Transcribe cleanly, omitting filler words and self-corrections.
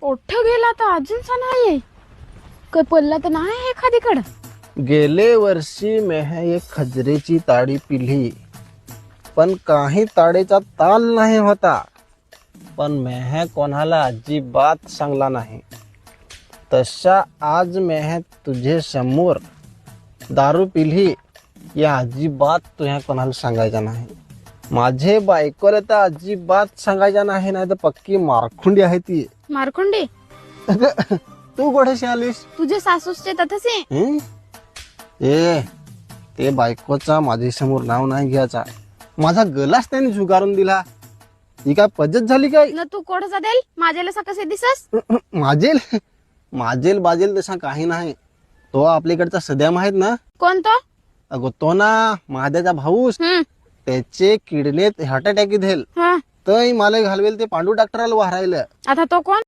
कोठं गेला तर अजूनचा नाही पडला तर नाही एखादीकडं. गेले वर्षी मेह एक खजरेची ताडी पिली, पण काही ताडेचा ताल नाही होता. पण मेह कोणाला अजिबात सांगला नाही. तशा आज मेह तुझे समोर दारू पिली, या अजिबात तुझ्या कोणाला सांगायचा नाही. माझे बायकोला तर अजिबात सांगायचा नाही, नाही तर पक्की मारखुंडी आहे ती. मारकुंडी तू कुठेशी आलीस? तुझे सासूचे तथसे. ए ते बायकोचा माझ्या समोर नाव नाही घ्यायचा. माझा गलाच त्यांनी झुगारून दिला. ही काय पद्धत झाली काय? न तू कोठ जादेल माझ्याला सकसे दिसस. माझेल माझेल बाजेल तसा काही नाही. तो आपल्याकडचा सध्या माहित ना? कोण तो? अगो तो ना महाद्याचा भाऊस. त्याचे किडनीत हार्ट अटॅक घेल हा तर मला घालवेल ते पांडू डॉक्टराला वारायला. आता तो कोण?